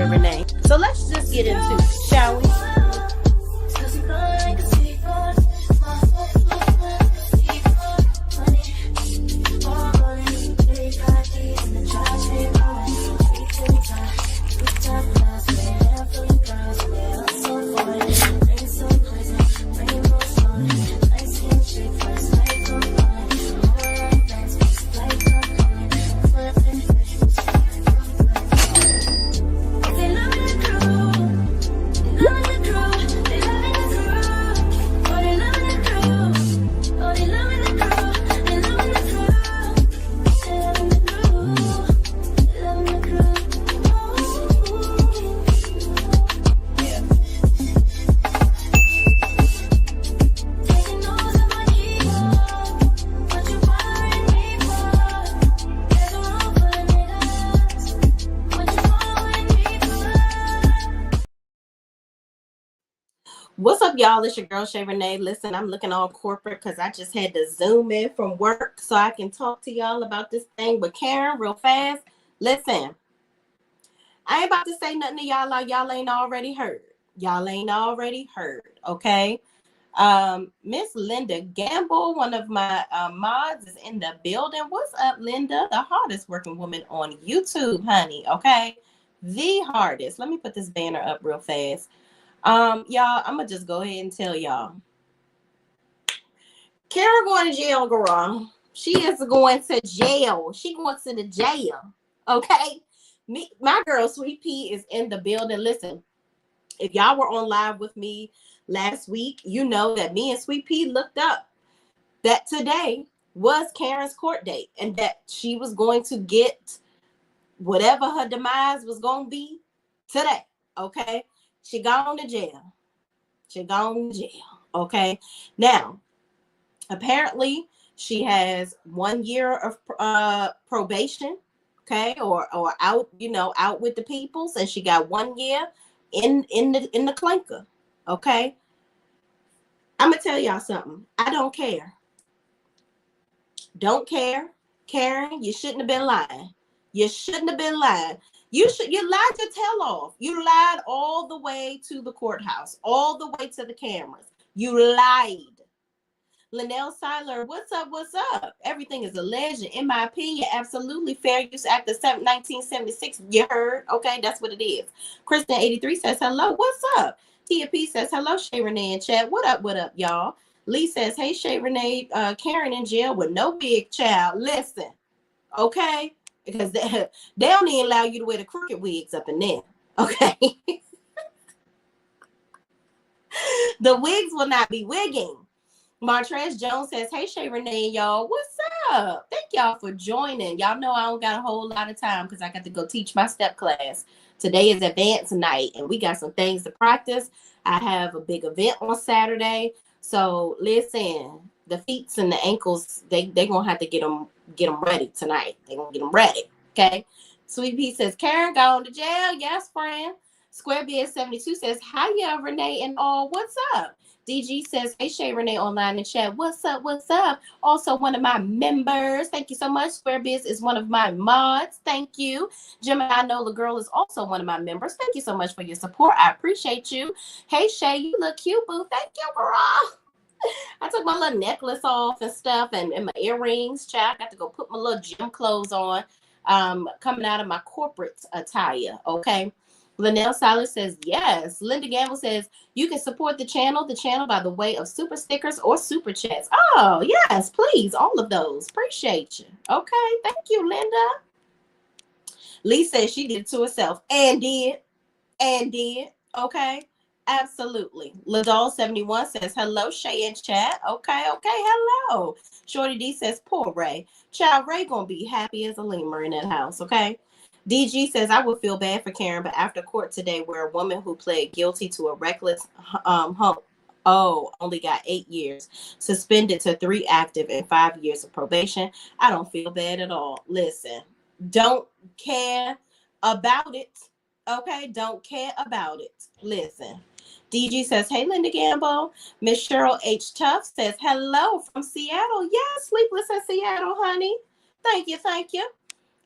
Shay Renee. So let's just get into it, shall we? What's up, y'all? It's your girl, Shay Renee. Listen, I'm looking all corporate because I just had to zoom in from work so I can talk to y'all about this thing with Karen real fast. Listen, I ain't about to say nothing to y'all like y'all ain't already heard. Y'all ain't already heard, okay? Miss Linda Gamble, one of my mods, is in the building. What's up, Linda? The hardest working woman on YouTube, honey, okay? The hardest. Let me put this banner up real fast. Y'all, I'm gonna just go ahead and tell y'all. Kara going to jail, girl. She is going to jail. She going to the jail. Okay. My girl, Sweet Pea, is in the building. Listen, if y'all were on live with me last week, you know that me and Sweet Pea looked up that today was Karen's court date and that she was going to get whatever her demise was going to be today. Okay. She gone to jail. She gone to jail. Okay. Now, apparently, she has 1 year of probation. Okay, or out, out with the peoples, and she got 1 year in the clinker. Okay. I'm gonna tell y'all something. I don't care. Don't care, Karen. You shouldn't have been lying. You shouldn't have been lying. You lied your tail off. You lied all the way to the courthouse, all the way to the cameras. You lied. Linnell Seiler, what's up? What's up? Everything is alleged. In my opinion, absolutely fair use act of 1976. You heard? Okay, that's what it is. Kristen 83 says hello. What's up? Tia P says hello. Shay Renee in chat. What up? What up, y'all? Lee says, hey, Shay Renee, Karen in jail with no big child. Listen, okay. Because they don't even allow you to wear the crooked wigs up in there. Okay. The wigs will not be wigging. Martrez Jones says, hey, Shay Renee, y'all. What's up? Thank y'all for joining. Y'all know I don't got a whole lot of time because I got to go teach my step class. Today is advanced night, and we got some things to practice. I have a big event on Saturday. So listen, the feet and the ankles, they going to have to get them ready tonight. They're going to get them ready, okay? Sweet Pea says, Karen gone to jail. Yes, friend. SquareBeard72 says, hiya, Renee and all. What's up? DG says, hey, Shay Renee online in chat. What's up? What's up? Also one of my members. Thank you so much. SquareBiz is one of my mods. Thank you. Gemini Nola Girl is also one of my members. Thank you so much for your support. I appreciate you. Hey, Shay, you look cute, boo. Thank you, girl. I took my little necklace off and stuff and my earrings. Child, I got to go put my little gym clothes on, coming out of my corporate attire. Okay. Linnell Silas says, yes. Linda Gamble says, you can support the channel by the way of super stickers or super chats. Oh, yes, please. All of those. Appreciate you. Okay. Thank you, Linda. Lee says she did it to herself and did. Okay. Absolutely. Ladol71 says, hello, Shay in chat. Okay. Hello. Shorty D says, poor Ray. Child, Ray gonna be happy as a lemur in that house. Okay. DG says, I would feel bad for Karen, but after court today where a woman who pled guilty to a reckless only got 8 years, suspended to 3 active and 5 years of probation, I don't feel bad at all. Listen, don't care about it. Okay, don't care about it. Listen. DG says, hey, Linda Gamble. Miss Cheryl H. Tuff says, hello from Seattle. Yes, sleepless in Seattle, honey. Thank you.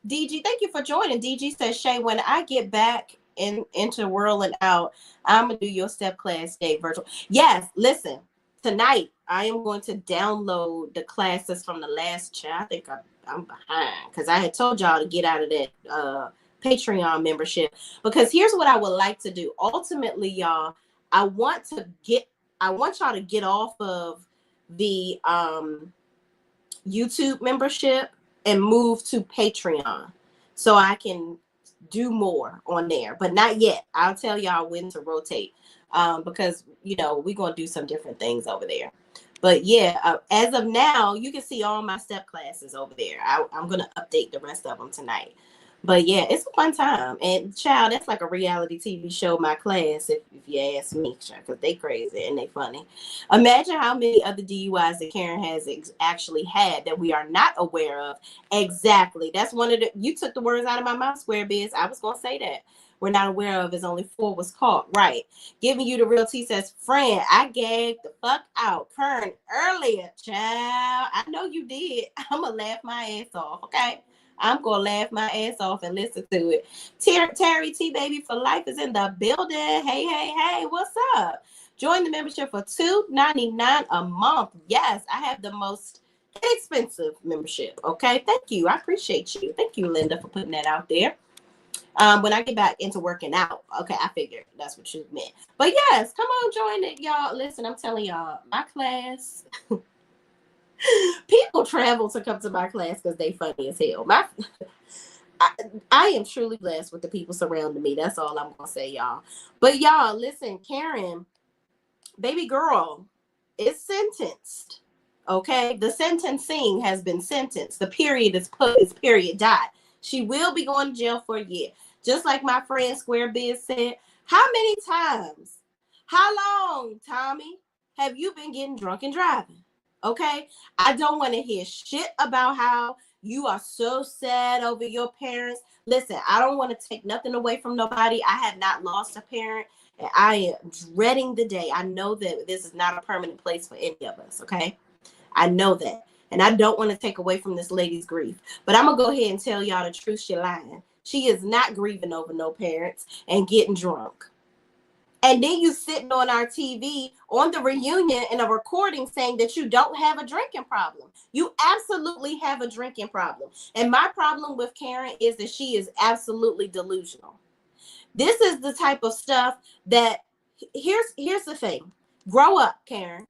DG, thank you for joining. DG says, Shay, when I get back into whirling out, I'm gonna do your step class day virtual. Yes, listen. Tonight, I am going to download the classes from the last chat. I think I'm behind because I had told y'all to get out of that Patreon membership. Because here's what I would like to do. Ultimately, y'all, I want y'all to get off of the YouTube membership and move to Patreon so I can do more on there, but not yet. I'll tell y'all when to rotate because we're gonna do some different things over there. But yeah, as of now, you can see all my step classes over there. I'm gonna update the rest of them tonight. But yeah, it's a fun time. And child, that's like a reality TV show, my class, if you ask me, because they crazy and they funny. Imagine how many other DUIs that Karen has actually had that we are not aware of. Exactly. That's one of you took the words out of my mouth, Square Biz. I was going to say that. We're not aware of is only 4 was caught. Right. Giving you the real tea says, friend, I gagged the fuck out. Karen earlier, child. I know you did. I'm going to laugh my ass off. Okay. I'm going to laugh my ass off and listen to it. Terry T Baby for Life is in the building. Hey, what's up? Join the membership for $2.99 a month. Yes, I have the most inexpensive membership. Okay, thank you. I appreciate you. Thank you, Linda, for putting that out there. When I get back into working out, okay, I figured that's what you meant. But yes, come on, join it, y'all. Listen, I'm telling y'all, my class... People travel to come to my class because they funny as hell. I am truly blessed with the people surrounding me. That's all I'm gonna say, y'all. But y'all, listen, Karen, baby girl, is sentenced. Okay, the sentencing has been sentenced. The period is put. It's period dot. She will be going to jail for a year, just like my friend Square Biz said. How many times? How long, Tommy, have you been getting drunk and driving? Okay, I don't want to hear shit about how you are so sad over your parents. Listen, I don't want to take nothing away from nobody. I have not lost a parent, and I am dreading the day. I know that this is not a permanent place for any of us. Okay, I know that, and I don't want to take away from this lady's grief. But I'm gonna go ahead and tell y'all the truth. She's lying. She is not grieving over no parents and getting drunk. And then you sitting on our TV on the reunion in a recording saying that you don't have a drinking problem. You absolutely have a drinking problem. And my problem with Karen is that she is absolutely delusional. This is the type of stuff that, here's the thing. Grow up, Karen.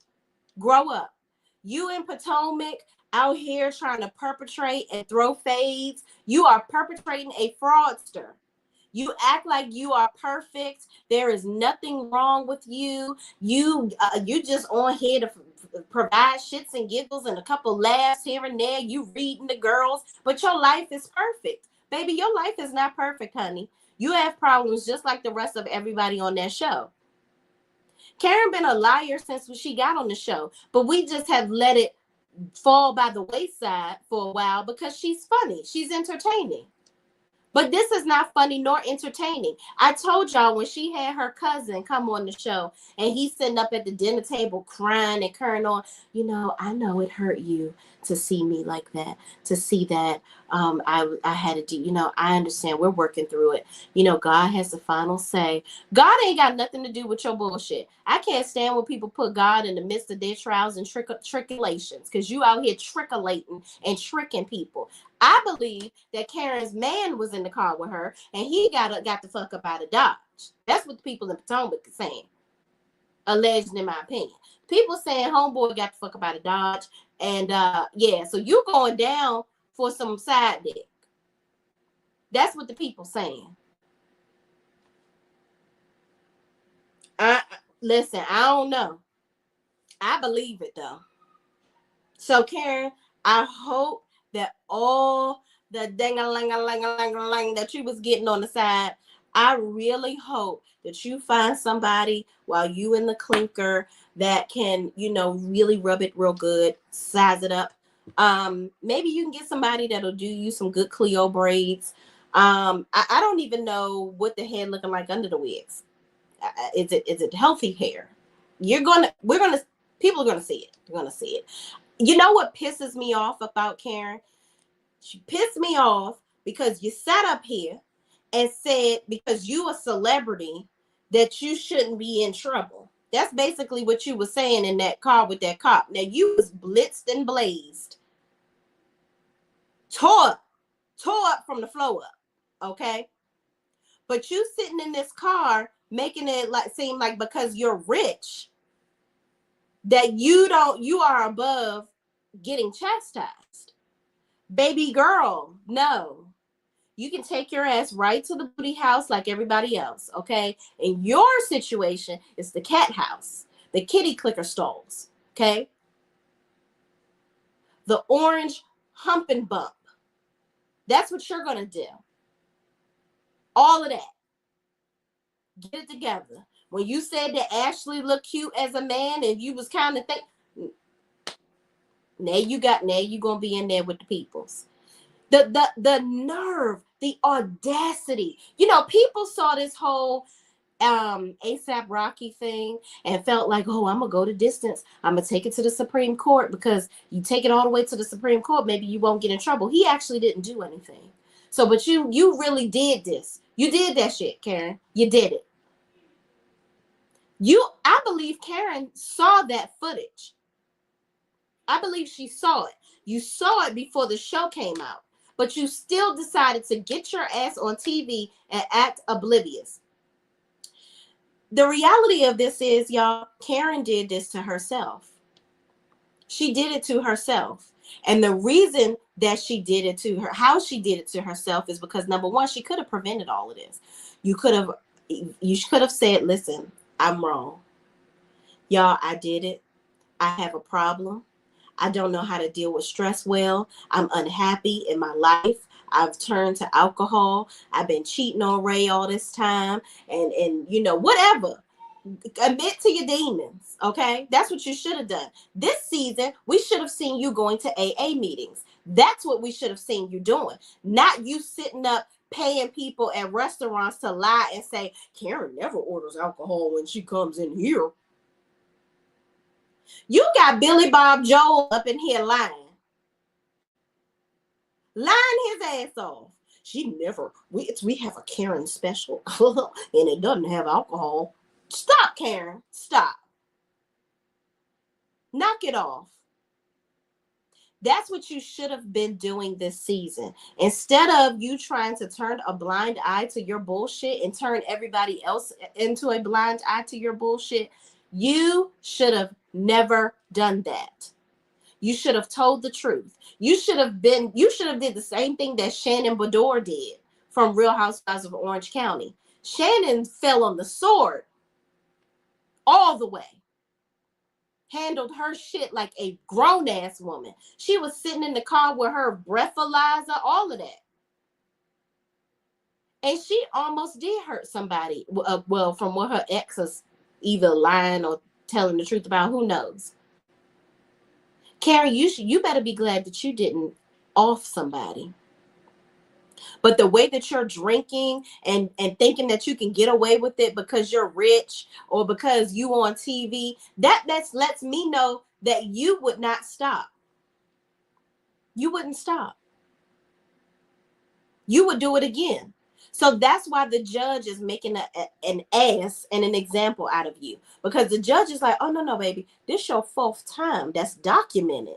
Grow up. You in Potomac out here trying to perpetrate and throw fades. You are perpetrating a fraudster. You act like you are perfect. There is nothing wrong with you. You just on here to provide shits and giggles and a couple laughs here and there. You reading the girls, but your life is perfect. Baby, your life is not perfect, honey. You have problems just like the rest of everybody on that show. Karen been a liar since she got on the show, but we just have let it fall by the wayside for a while because she's funny. She's entertaining. But this is not funny nor entertaining. I told y'all when she had her cousin come on the show and he's sitting up at the dinner table crying and carrying on, I know it hurt you to see me like that, to see that I had to do, I understand we're working through it. God has the final say. God ain't got nothing to do with your bullshit. I can't stand when people put God in the midst of their trials and tribulations because you out here trickulating and tricking people. I believe that Karen's man was in the car with her and he got the fuck up out of Dodge. That's what the people in Potomac are saying. Alleged, in my opinion. People saying homeboy got the fuck up out of Dodge. And so you going down for some side dick. That's what the people saying. Listen, I don't know. I believe it though. So Karen, I hope that all the ding-a-ling-a-ling-a-ling-a-ling that you was getting on the side, I really hope that you find somebody while you in the clinker that can, really rub it real good, size it up. Maybe you can get somebody that'll do you some good Cleo braids. I don't even know what the head looking like under the wigs. Is it healthy hair? People are gonna see it. They're gonna see it. You know what pisses me off about Karen? She pissed me off because you sat up here and said because you a celebrity that you shouldn't be in trouble. That's basically what you were saying in that car with that cop. Now you was blitzed and blazed, tore up from the floor up, okay? But you sitting in this car making it like seem like because you're rich that you are above getting chastised. Baby girl, no. You can take your ass right to the booty house like everybody else, okay? In your situation, it's the cat house, the kitty clicker stalls, okay? The orange hump and bump. That's what you're going to do. All of that. Get it together. When you said that Ashley looked cute as a man and you was kind of now you going to be in there with the peoples. The nerve, the audacity. You know, people saw this whole ASAP Rocky thing and felt like, oh, I'm gonna go the distance. I'm gonna take it to the Supreme Court, because you take it all the way to the Supreme Court, maybe you won't get in trouble. He actually didn't do anything. So, but you really did this. You did that shit, Karen. You did it. I believe Karen saw that footage. I believe she saw it. You saw it before the show came out, but you still decided to get your ass on TV and act oblivious. The reality of this is, y'all, Karen did this to herself. She did it to herself. And the reason that she did it to her, how she did it to herself, is because, number one, she could have prevented all of this. You could have said, listen, I'm wrong. Y'all, I did it. I have a problem. I don't know how to deal with stress well. I'm unhappy in my life. I've turned to alcohol. I've been cheating on Ray all this time. And you know, whatever. Admit to your demons, okay? That's what you should have done. This season, we should have seen you going to AA meetings. That's what we should have seen you doing. Not you sitting up paying people at restaurants to lie and say, Karen never orders alcohol when she comes in here. You got Billy Bob Joel up in here lying his ass off. We have a Karen special and it doesn't have alcohol. Stop, Karen. Stop. Knock it off. That's what you should have been doing this season. Instead of you trying to turn a blind eye to your bullshit and turn everybody else into a blind eye to your bullshit, you should have never done that. You should have told the truth. You should have did the same thing that Shannon Bedore did from Real Housewives of Orange County. Shannon fell on the sword all the way. Handled her shit like a grown-ass woman. She was sitting in the car with her breathalyzer, all of that. And she almost did hurt somebody. Well, from what her ex is either lying or telling the truth about, who knows. Karen, you better be glad that you didn't off somebody. But the way that you're drinking and thinking that you can get away with it because you're rich or because you on TV, that lets me know that you would not stop. You wouldn't stop. You would do it again. So that's why the judge is making an ass and an example out of you. Because the judge is like, oh, no, baby, this your fourth time. That's documented.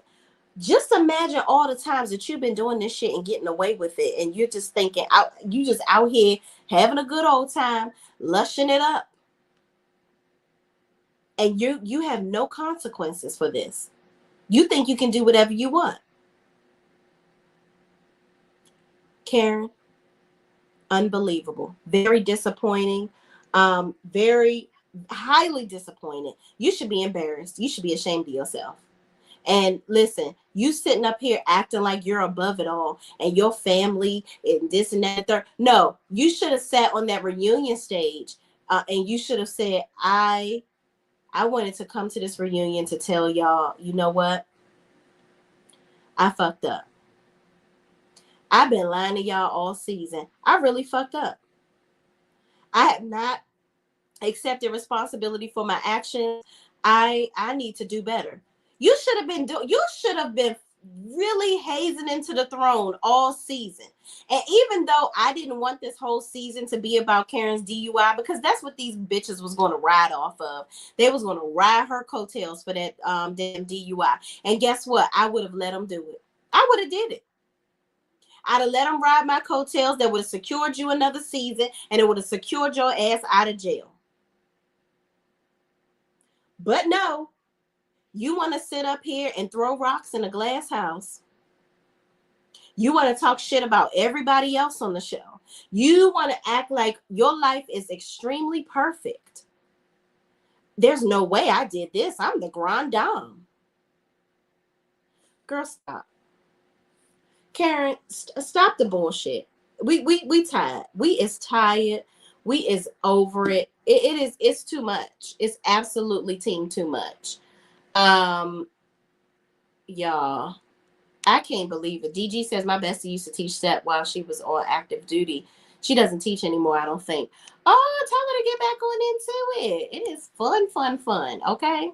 Just imagine all the times that you've been doing this shit and getting away with it. And you're just thinking, you just out here having a good old time, lushing it up. And you have no consequences for this. You think you can do whatever you want. Karen, unbelievable. Very disappointing. Very highly disappointed. You should be embarrassed. You should be ashamed of yourself. And listen, you sitting up here acting like you're above it all and your family and this and that. Third. No, you should have sat on that reunion stage and you should have said, I wanted to come to this reunion to tell y'all, you know what? I fucked up. I've been lying to y'all all season. I really fucked up. I have not accepted responsibility for my actions. I need to do better. You should have been really hazing into the throne all season. And even though I didn't want this whole season to be about Karen's DUI, because that's what these bitches was going to ride off of. They was going to ride her coattails for that damn DUI. And guess what? I would have let them do it. I would have did it. I'd have let them ride my coattails. That would have secured you another season, and it would have secured your ass out of jail. But no, you want to sit up here and throw rocks in a glass house. You want to talk shit about everybody else on the show. You want to act like your life is extremely perfect. There's no way I did this. I'm the grand dame. Girl, stop. Karen, stop the bullshit. We tired. We is tired. We is over it. It's too much. It's absolutely too much. Y'all, I can't believe it. DG says my bestie used to teach step while she was on active duty. She doesn't teach anymore, I don't think. Oh, tell her to get back on into it. It is fun. Okay.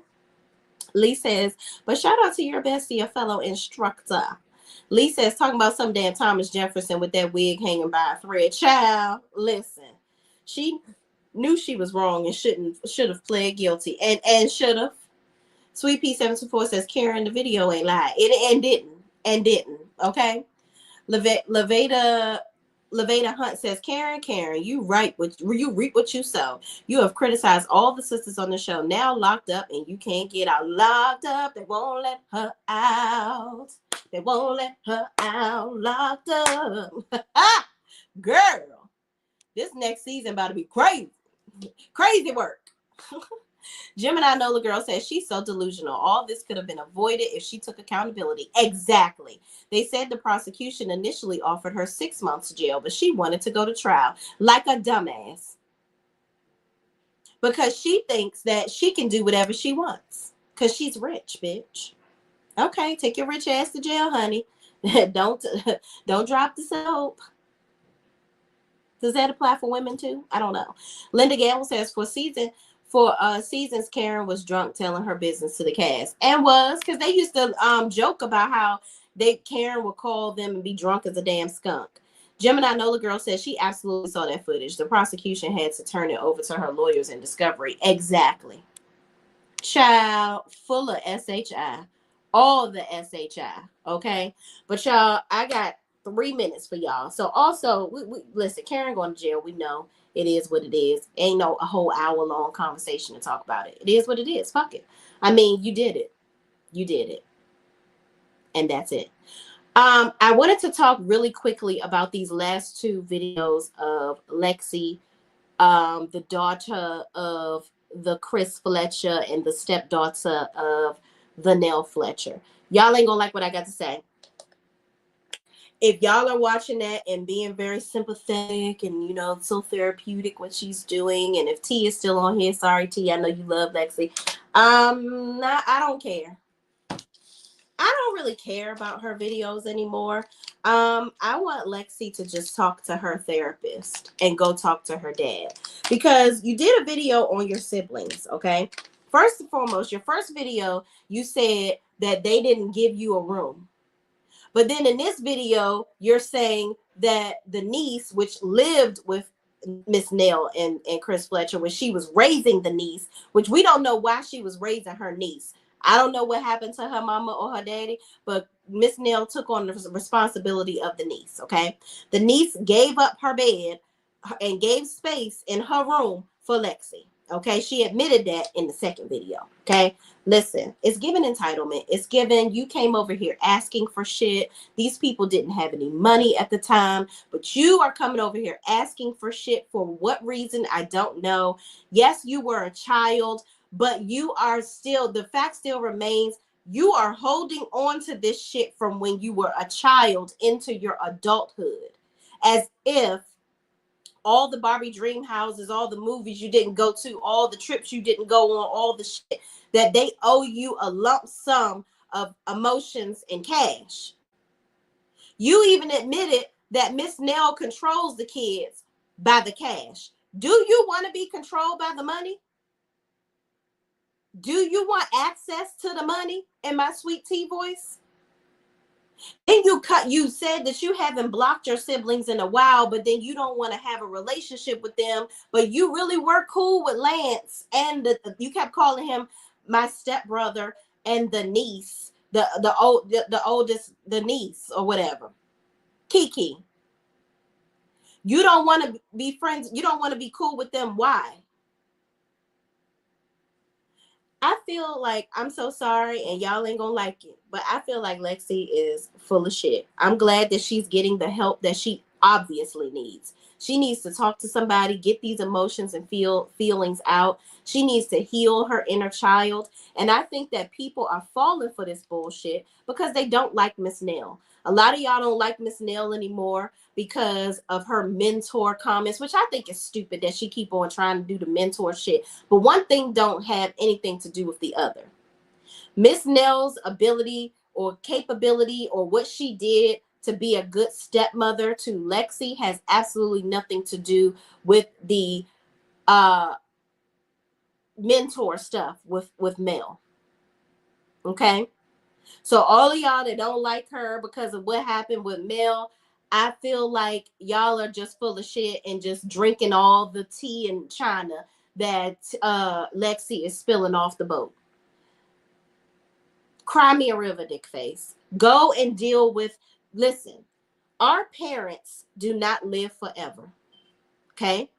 Lee says, but shout out to your bestie, a fellow instructor. Lee says, talking about some damn Thomas Jefferson with that wig hanging by a thread. Child, listen. She knew she was wrong and should have pled guilty. And should have. Sweet P724 says, Karen, the video ain't lied. It didn't. Okay. Levada Hunt says, Karen, you reap what you sow. You have criticized all the sisters on the show, now locked up, and you can't get out. Locked up, they won't let her out. They won't let her out. Locked up. Girl, this next season about to be crazy. Crazy work. Gemini Nola Girl says she's so delusional. All this could have been avoided if she took accountability. Exactly. They said the prosecution initially offered her 6 months jail, but she wanted to go to trial like a dumbass because she thinks that she can do whatever she wants because she's rich, bitch. Okay, take your rich ass to jail, honey. Don't drop the soap. Does that apply for women too? I don't know. Linda Gamble says for seasons, Karen was drunk telling her business to the cast, and was because they used to joke about how Karen would call them and be drunk as a damn skunk. Gemini Nola Girl says she absolutely saw that footage. The prosecution had to turn it over to her lawyers in discovery. Exactly. Child, full of SHI, all the SHI. Okay, but y'all, I got 3 minutes for y'all. So also, we listen. Karen going to jail. We know. It is what it is. Ain't no a whole hour-long conversation to talk about it. It is what it is. Fuck it. I mean, you did it. You did it. And that's it. I wanted to talk really quickly about these last 2 videos of Lexi, the daughter of the Chris Fletcher and the stepdaughter of the Nell Fletcher. Y'all ain't gonna like what I got to say. If y'all are watching that and being very sympathetic and, so therapeutic what she's doing, and if T is still on here, sorry, T, I know you love Lexi. I don't care. I don't really care about her videos anymore. I want Lexi to just talk to her therapist and go talk to her dad, because you did a video on your siblings, okay? First and foremost, your first video, you said that they didn't give you a room. But then in this video, you're saying that the niece, which lived with Miss Nell and Chris Fletcher, when she was raising the niece, which we don't know why she was raising her niece. I don't know what happened to her mama or her daddy, but Miss Nell took on the responsibility of the niece, okay? The niece gave up her bed and gave space in her room for Lexi, okay? She admitted that in the second video, okay? Listen, it's given entitlement. It's given you came over here asking for shit. These people didn't have any money at the time, but you are coming over here asking for shit for what reason? I don't know. Yes, you were a child, but you are still, the fact still remains, you are holding on to this shit from when you were a child into your adulthood, as if all the Barbie dream houses, all the movies you didn't go to, all the trips you didn't go on, all the shit, that they owe you a lump sum of emotions and cash. You even admitted that Miss Nell controls the kids by the cash. Do you want to be controlled by the money? Do you want access to the money in my sweet tea voice? Then you said that you haven't blocked your siblings in a while, but then you don't want to have a relationship with them, but you really were cool with Lance, and you kept calling him my stepbrother and the niece, the oldest, the niece or whatever, Kiki. You don't want to be friends, you don't want to be cool with them. Why? I feel like, I'm so sorry, and y'all ain't gonna like it, but I feel like Lexi is full of shit. I'm glad that she's getting the help that she obviously needs. She needs to talk to somebody, get these emotions and feelings out. She needs to heal her inner child. And I think that people are falling for this bullshit because they don't like Miss Nell. A lot of y'all don't like Miss Nell anymore because of her mentor comments, which I think is stupid that she keep on trying to do the mentor shit. But one thing don't have anything to do with the other. Miss Nell's ability or capability or what she did to be a good stepmother to Lexi has absolutely nothing to do with the mentor stuff with Mel. Okay? So all of y'all that don't like her because of what happened with Mel, I feel like y'all are just full of shit and just drinking all the tea in China that Lexi is spilling off the boat. Cry me a river, dick face. Go and deal with, listen, our parents do not live forever. Okay?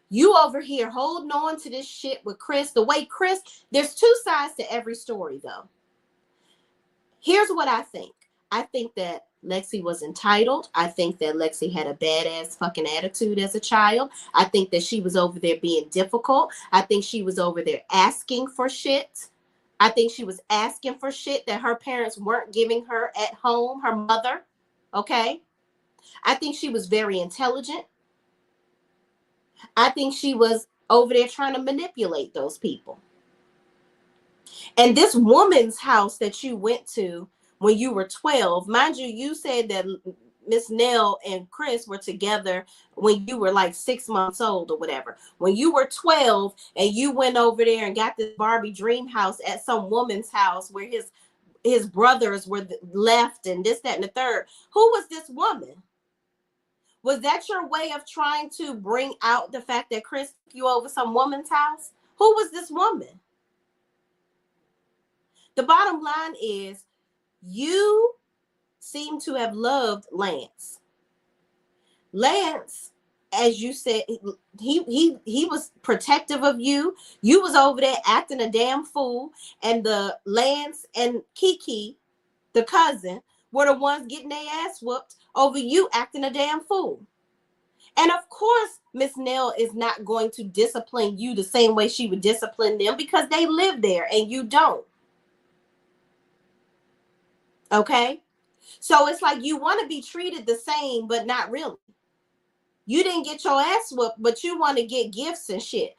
You over here holding on to this shit with Chris. The way Chris, there's two sides to every story though. Here's what I think. I think that Lexi was entitled. I think that Lexi had a badass fucking attitude as a child. I think that she was over there being difficult. I think she was over there asking for shit. I think she was asking for shit that her parents weren't giving her at home, her mother. Okay? I think she was very intelligent. I think she was over there trying to manipulate those people. And this woman's house that you went to when you were 12, mind you, you said that Miss Nell and Chris were together when you were like 6 months old or whatever. When you were 12 and you went over there and got this Barbie dream house at some woman's house where his brothers were left and this, that, and the third. Who was this woman? Was that your way of trying to bring out the fact that Chris took you over some woman's house? Who was this woman? The bottom line is you seem to have loved Lance. Lance, as you said, he was protective of you. You was over there acting a damn fool. And the Lance and Kiki, the cousin, were the ones getting their ass whooped over you acting a damn fool. And of course, Miss Nell is not going to discipline you the same way she would discipline them because they live there and you don't. Okay? So it's like you want to be treated the same, but not really. You didn't get your ass whooped, but you want to get gifts and shit.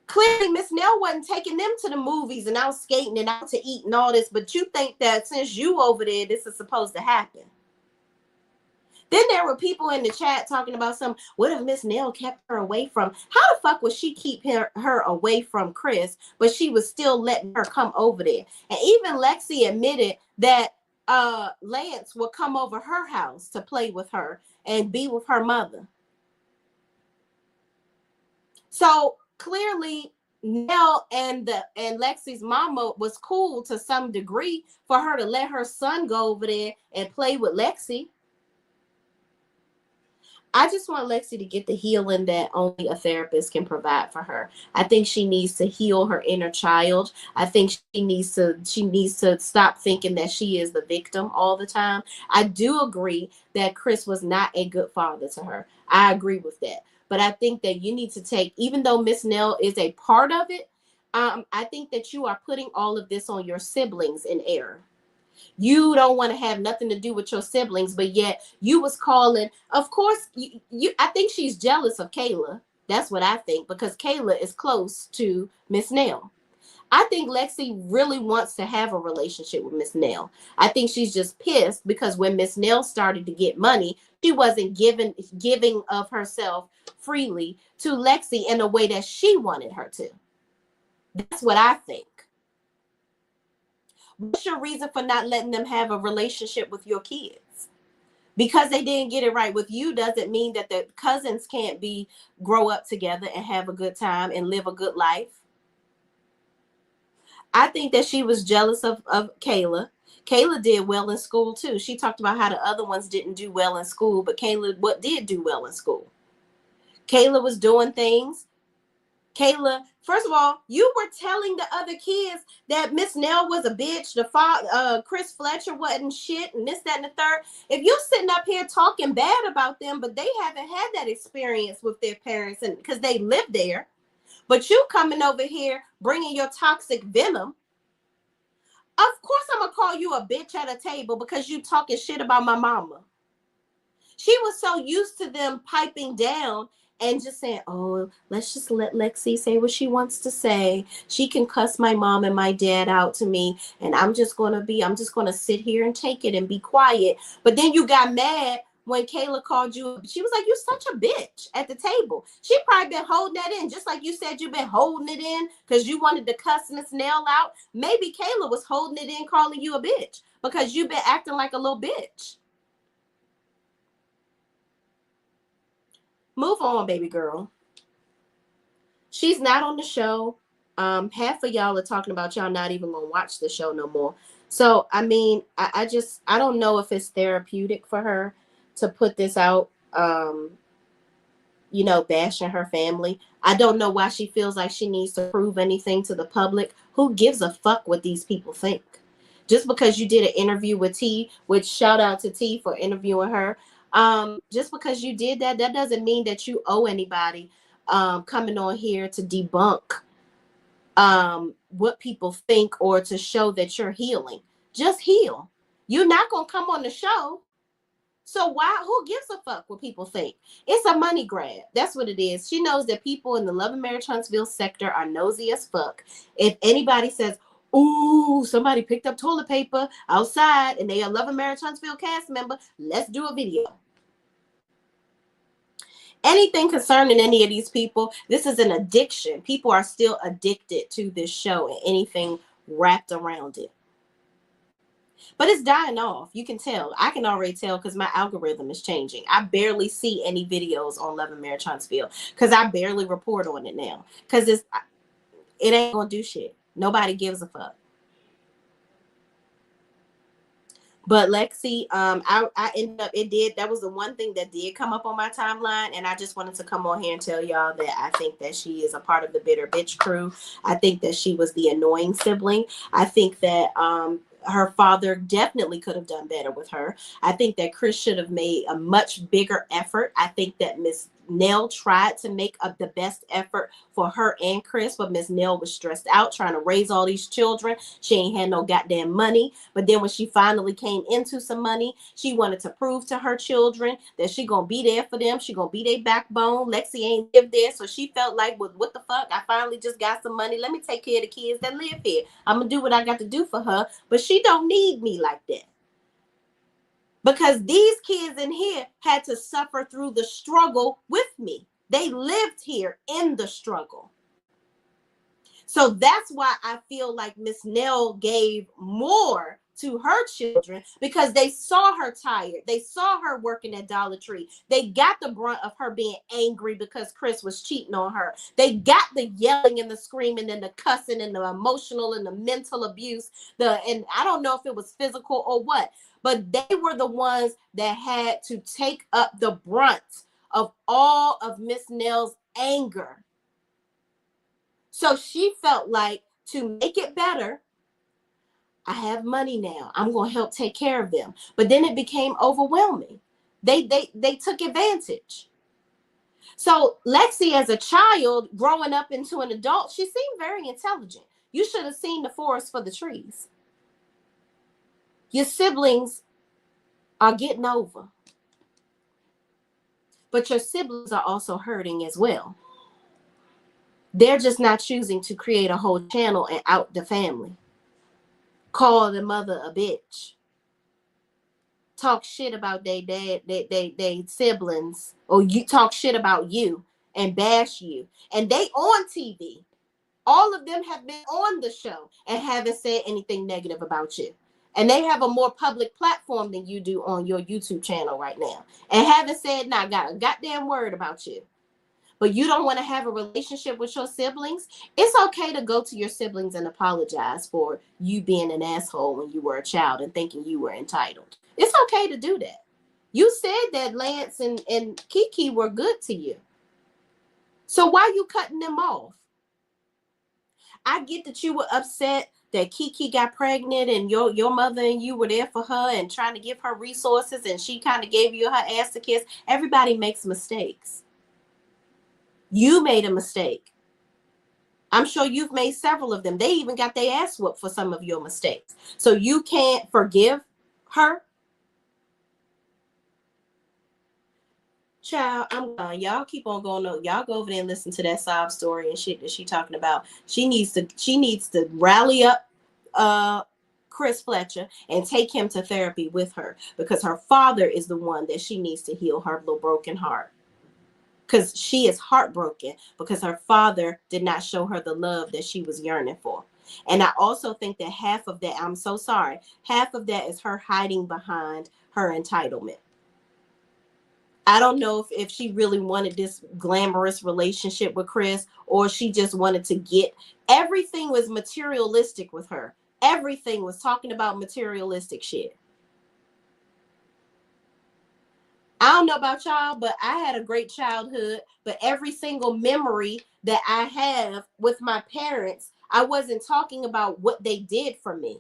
Clearly, Miss Nell wasn't taking them to the movies and out skating and out to eat and all this, but you think that since you over there, this is supposed to happen. Then there were people in the chat talking about what if Miss Nell kept her away from, how the fuck would she keep her away from Chris, but she was still letting her come over there? And even Lexi admitted that Lance would come over her house to play with her and be with her mother. So clearly Nell and Lexi's mama was cool to some degree for her to let her son go over there and play with Lexi. I just want Lexi to get the healing that only a therapist can provide for her. I think she needs to heal her inner child. I think she needs to stop thinking that she is the victim all the time. I do agree that Chris was not a good father to her. I agree with that. But I think that you need to take, even though Miss Nell is a part of it, I think that you are putting all of this on your siblings in error. You don't want to have nothing to do with your siblings, but yet you was calling. Of course, I think she's jealous of Kayla. That's what I think, because Kayla is close to Miss Nell. I think Lexi really wants to have a relationship with Miss Nell. I think she's just pissed because when Miss Nell started to get money, she wasn't giving of herself freely to Lexi in a way that she wanted her to. That's what I think. What's your reason for not letting them have a relationship with your kids? Because they didn't get it right with you doesn't mean that the cousins can't grow up together and have a good time and live a good life. I think that she was jealous of Kayla. Kayla did well in school too. She talked about how the other ones didn't do well in school, but Kayla did do well in school. Kayla was doing things. Kayla, first of all, you were telling the other kids that Miss Nell was a bitch. The father, Chris Fletcher wasn't shit, and this, that, and the third. If you're sitting up here talking bad about them, but they haven't had that experience with their parents, and because they live there, but you coming over here bringing your toxic venom. Of course, I'm gonna call you a bitch at a table because you talking shit about my mama. She was so used to them piping down and just saying, oh, let's just let Lexi say what she wants to say. She can cuss my mom and my dad out to me. And I'm just going to sit here and take it and be quiet. But then you got mad when Kayla called you. She was like, you're such a bitch at the table. She probably been holding that in. Just like you said, you've been holding it in because you wanted to cuss Miss Nell out. Maybe Kayla was holding it in, calling you a bitch because you've been acting like a little bitch. Move on, baby girl. She's not on the show. Half of y'all are talking about y'all not even gonna watch the show no more. So I mean, I don't know if it's therapeutic for her to put this out, bashing her family. I don't know why she feels like she needs to prove anything to the public. Who gives a fuck what these people think? Just because you did an interview with T, which shout out to T for interviewing her. Just because you did that doesn't mean that you owe anybody coming on here to debunk what people think or to show that you're healing. Just heal. You're not gonna come on the show. So who gives a fuck what people think? It's a money grab. That's what it is. She knows that people in the Love and Marriage Huntsville sector are nosy as fuck. If anybody says, ooh, somebody picked up toilet paper outside and they are Love and Marriage Huntsville cast member, let's do a video. Anything concerning any of these people, this is an addiction. People are still addicted to this show and anything wrapped around it. But it's dying off. You can tell. I can already tell because my algorithm is changing. I barely see any videos on Love and Marriage Huntsville because I barely report on it now. Because it ain't going to do shit. Nobody gives a fuck. But Lexi, I ended up, that was the one thing that did come up on my timeline. And I just wanted to come on here and tell y'all that I think that she is a part of the bitter bitch crew. I think that she was the annoying sibling. I think that her father definitely could have done better with her. I think that Chris should have made a much bigger effort. I think that Miss Nell tried to make the best effort for her and Chris, but Miss Nell was stressed out trying to raise all these children. She ain't had no goddamn money. But then when she finally came into some money, she wanted to prove to her children that she gonna be there for them. She gonna be their backbone. Lexi ain't live there, so she felt like, well, what the fuck? I finally just got some money. Let me take care of the kids that live here. I'm gonna do what I got to do for her, but she don't need me like that. Because these kids in here had to suffer through the struggle with me. They lived here in the struggle. So that's why I feel like Miss Nell gave more to her children because they saw her tired. They saw her working at Dollar Tree. They got the brunt of her being angry because Chris was cheating on her. They got the yelling and the screaming and the cussing and the emotional and the mental abuse. And I don't know if it was physical or what, but they were the ones that had to take up the brunt of all of Miss Nell's anger. So she felt like to make it better, I have money now. I'm going to help take care of them. But then it became overwhelming. They took advantage. So Lexi, as a child growing up into an adult, she seemed very intelligent. You should have seen the forest for the trees. Your siblings are getting over. But your siblings are also hurting as well. They're just not choosing to create a whole channel and out the family. Call the mother a bitch. Talk shit about their dad, they siblings, or you talk shit about you and bash you. And they on TV. All of them have been on the show and haven't said anything negative about you. And they have a more public platform than you do on your YouTube channel right now. And haven't said not got a goddamn word about you. But you don't want to have a relationship with your siblings. It's okay to go to your siblings and apologize for you being an asshole when you were a child and thinking you were entitled. It's okay to do that. You said that Lance and Kiki were good to you. So why are you cutting them off? I get that you were upset that Kiki got pregnant and your mother and you were there for her and trying to give her resources and she kind of gave you her ass to kiss. Everybody makes mistakes. You made a mistake. I'm sure you've made several of them. They even got their ass whooped for some of your mistakes. So you can't forgive her? Child, I'm gone. Y'all keep on going. Y'all go over there and listen to that sob story and shit that she talking about. She needs to rally up Chris Fletcher and take him to therapy with her because her father is the one that she needs to heal her little broken heart. Because she is heartbroken because her father did not show her the love that she was yearning for. And I also think that half of that, I'm so sorry, half of that is her hiding behind her entitlement. I don't know if she really wanted this glamorous relationship with Chris or she just wanted to get, everything was materialistic with her. Everything was talking about materialistic shit. I don't know about y'all, but I had a great childhood, but every single memory that I have with my parents, I wasn't talking about what they did for me.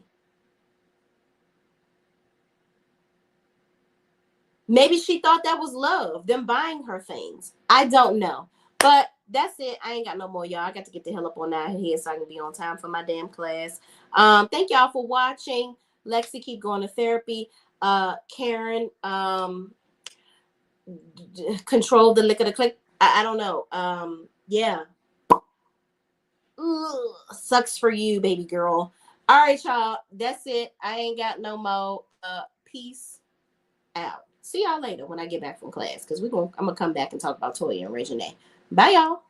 Maybe she thought that was love, them buying her things. I don't know. But that's it. I ain't got no more, y'all. I got to get the hell up on out here so I can be on time for my damn class. Thank y'all for watching. Lexi, keep going to therapy. Karen, control the lick of the click. I don't know. Yeah. Ugh, sucks for you, baby girl. All right, y'all. That's it. I ain't got no more. Peace out. See y'all later when I get back from class because I'm gonna come back and talk about Toya and Regine. Bye, y'all.